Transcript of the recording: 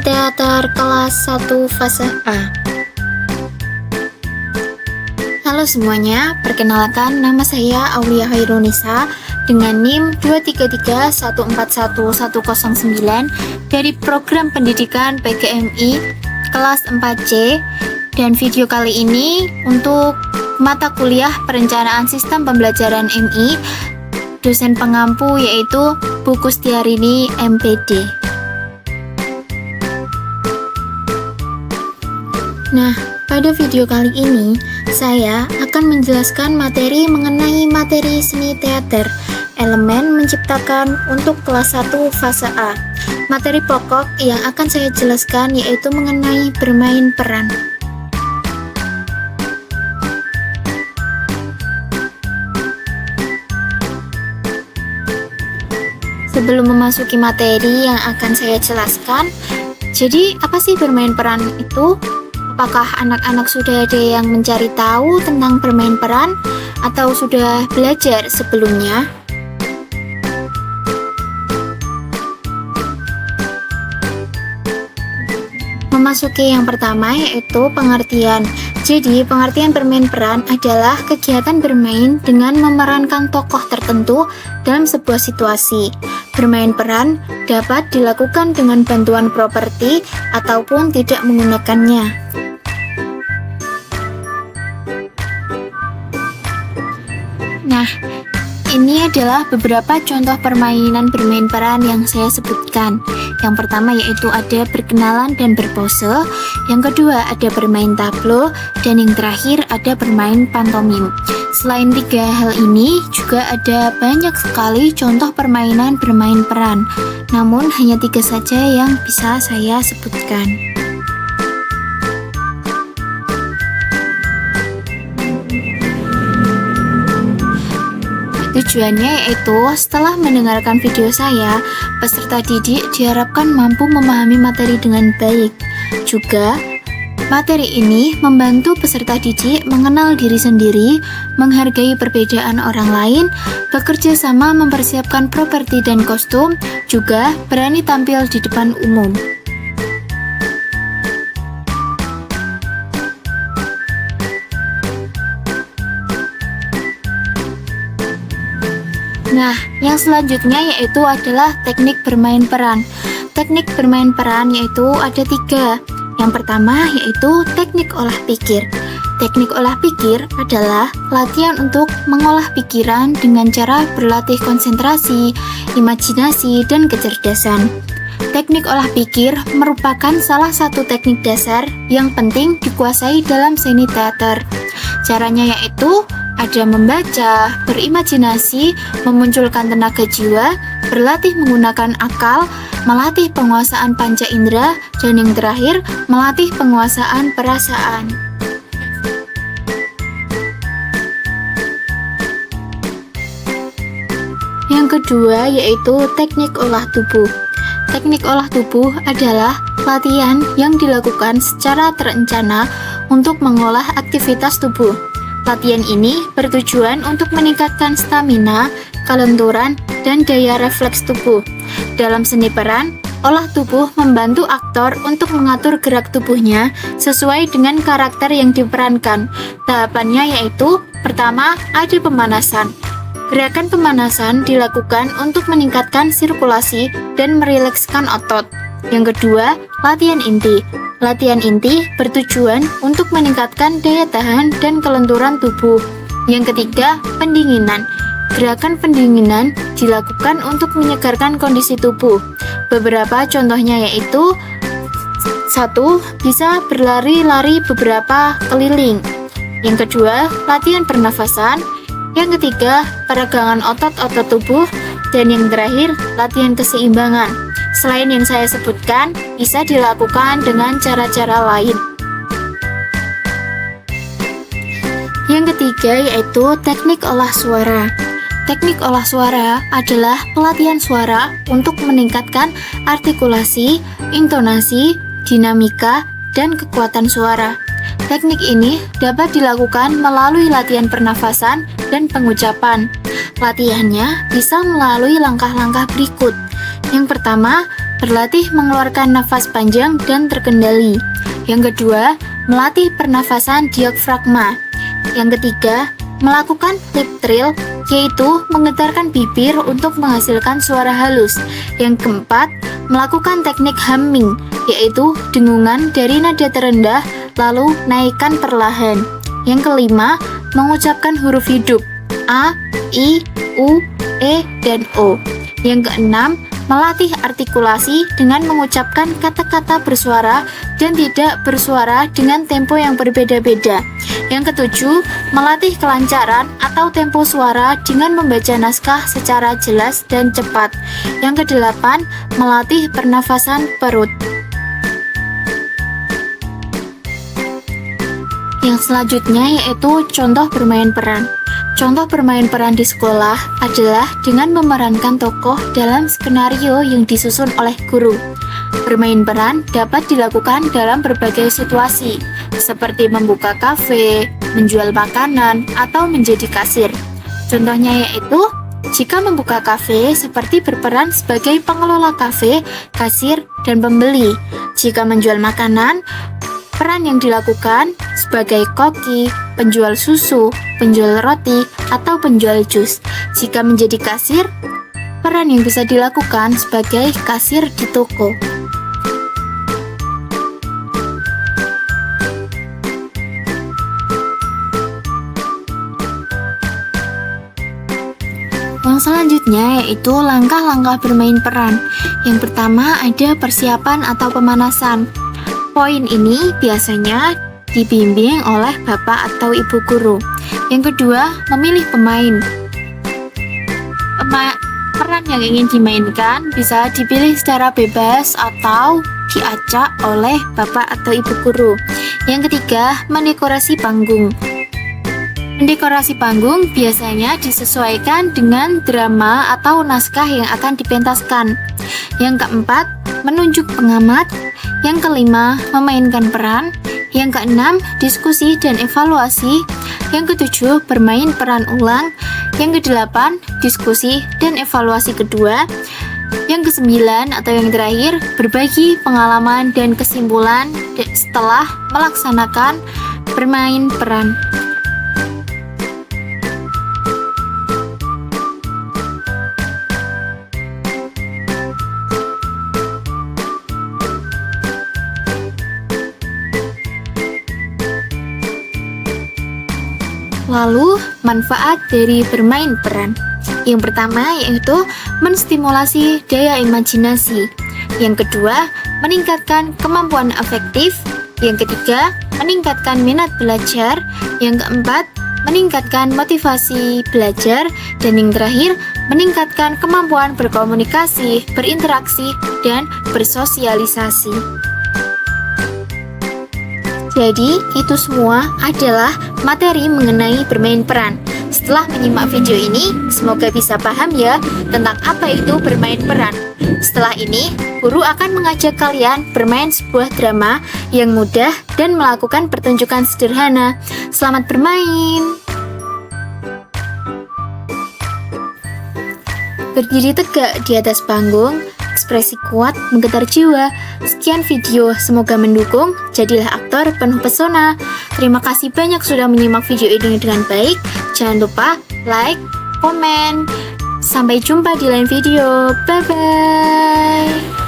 Teater kelas 1 fase A. Halo semuanya, perkenalkan nama saya Aulia Hairunisa dengan NIM 233141109 dari Program Pendidikan PGMI kelas 4C, dan video kali ini untuk mata kuliah Perencanaan Sistem Pembelajaran MI, dosen pengampu yaitu Bu Kustiarini MPD. Nah, pada video kali ini saya akan menjelaskan materi mengenai materi seni teater, elemen menciptakan untuk kelas 1 fase A. Materi pokok yang akan saya jelaskan yaitu mengenai bermain peran. Sebelum memasuki materi yang akan saya jelaskan, jadi apa sih bermain peran itu? Apakah anak-anak sudah ada yang mencari tahu tentang bermain peran atau sudah belajar sebelumnya? Memasuki yang pertama yaitu pengertian. Jadi, pengertian bermain peran adalah kegiatan bermain dengan memerankan tokoh tertentu dalam sebuah situasi. Bermain peran dapat dilakukan dengan bantuan properti ataupun tidak menggunakannya. Nah, ini adalah beberapa contoh permainan bermain peran yang saya sebutkan. Yang pertama yaitu ada berkenalan dan berpose, yang kedua ada bermain tablo, dan yang terakhir ada bermain pantomim. Selain tiga hal ini, juga ada banyak sekali contoh permainan bermain peran. Namun hanya 3 saja yang bisa saya sebutkan. Tujuannya yaitu setelah mendengarkan video saya, peserta didik diharapkan mampu memahami materi dengan baik. Juga, materi ini membantu peserta didik mengenal diri sendiri, menghargai perbedaan orang lain, bekerja sama mempersiapkan properti dan kostum, juga berani tampil di depan umum. Nah, yang selanjutnya yaitu adalah teknik bermain peran. Teknik bermain peran yaitu ada 3. Yang pertama yaitu teknik olah pikir. Teknik olah pikir adalah latihan untuk mengolah pikiran dengan cara berlatih konsentrasi, imajinasi, dan kecerdasan. Teknik olah pikir merupakan salah satu teknik dasar yang penting dikuasai dalam seni teater. Caranya yaitu ada membaca, berimajinasi, memunculkan tenaga jiwa, berlatih menggunakan akal, melatih penguasaan panca indera, dan yang terakhir, melatih penguasaan perasaan. Yang kedua yaitu teknik olah tubuh. Teknik olah tubuh adalah latihan yang dilakukan secara terencana untuk mengolah aktivitas tubuh. Latihan ini bertujuan untuk meningkatkan stamina, kelenturan, dan daya refleks tubuh. Dalam seni peran, olah tubuh membantu aktor untuk mengatur gerak tubuhnya sesuai dengan karakter yang diperankan. Tahapannya yaitu, pertama, ada pemanasan. Gerakan pemanasan dilakukan untuk meningkatkan sirkulasi dan merilekskan otot. Yang kedua, latihan inti. Latihan inti bertujuan untuk meningkatkan daya tahan dan kelenturan tubuh. Yang ketiga, pendinginan. Gerakan pendinginan dilakukan untuk menyegarkan kondisi tubuh. Beberapa contohnya yaitu 1. Bisa berlari-lari beberapa keliling. Yang kedua, latihan pernafasan. Yang ketiga, peregangan otot-otot tubuh. Dan yang terakhir, latihan keseimbangan. Selain yang saya sebutkan, bisa dilakukan dengan cara-cara lain. Yang ketiga yaitu teknik olah suara. Teknik olah suara adalah pelatihan suara untuk meningkatkan artikulasi, intonasi, dinamika, dan kekuatan suara. Teknik ini dapat dilakukan melalui latihan pernafasan dan pengucapan. Latihannya bisa melalui langkah-langkah berikut. Yang pertama, berlatih mengeluarkan nafas panjang dan terkendali. Yang kedua, melatih pernafasan diafragma. Yang ketiga, melakukan lip trill, yaitu menggetarkan bibir untuk menghasilkan suara halus. Yang keempat, melakukan teknik humming, yaitu dengungan dari nada terendah lalu naikkan perlahan. Yang kelima, mengucapkan huruf hidup A, I, U, E, dan O. Yang keenam, melatih artikulasi dengan mengucapkan kata-kata bersuara dan tidak bersuara dengan tempo yang berbeda-beda. Yang ketujuh, melatih kelancaran atau tempo suara dengan membaca naskah secara jelas dan cepat. Yang kedelapan, melatih pernafasan perut. Yang selanjutnya yaitu contoh bermain peran. Contoh bermain peran di sekolah adalah dengan memerankan tokoh dalam skenario yang disusun oleh guru. Bermain peran dapat dilakukan dalam berbagai situasi, seperti membuka kafe, menjual makanan, atau menjadi kasir. Contohnya yaitu, jika membuka kafe seperti berperan sebagai pengelola kafe, kasir, dan pembeli. Jika menjual makanan, peran yang dilakukan sebagai koki, penjual susu, penjual roti, atau penjual jus. Jika menjadi kasir, peran yang bisa dilakukan sebagai kasir di toko. Yang selanjutnya yaitu langkah-langkah bermain peran. Yang pertama ada persiapan atau pemanasan. Poin ini biasanya dibimbing oleh bapak atau ibu guru. Yang kedua, memilih pemain. Peran yang ingin dimainkan bisa dipilih secara bebas atau diacak oleh bapak atau ibu guru. Yang ketiga, mendekorasi panggung. Mendekorasi panggung biasanya disesuaikan dengan drama atau naskah yang akan dipentaskan. Yang keempat, menunjuk pengamat. Yang kelima, memainkan peran. Yang keenam, diskusi dan evaluasi. Yang ketujuh, bermain peran ulang. Yang kedelapan, diskusi dan evaluasi kedua. Yang kesembilan atau yang terakhir, berbagi pengalaman dan kesimpulan setelah melaksanakan bermain peran. Lalu, manfaat dari bermain peran. Yang pertama yaitu menstimulasi daya imajinasi. Yang kedua, meningkatkan kemampuan afektif. Yang ketiga, meningkatkan minat belajar. Yang keempat, meningkatkan motivasi belajar. Dan yang terakhir, meningkatkan kemampuan berkomunikasi, berinteraksi, dan bersosialisasi. Jadi, itu semua adalah materi mengenai bermain peran. Setelah menyimak video ini, semoga bisa paham ya tentang apa itu bermain peran. Setelah ini, guru akan mengajak kalian bermain sebuah drama yang mudah dan melakukan pertunjukan sederhana. Selamat bermain! Berdiri tegak di atas panggung, ekspresi kuat menggetar jiwa. Sekian video, semoga mendukung. Jadilah aktor penuh pesona. Terima kasih banyak sudah menyimak video ini dengan baik. Jangan lupa like, komen. Sampai jumpa di lain video. Bye-bye.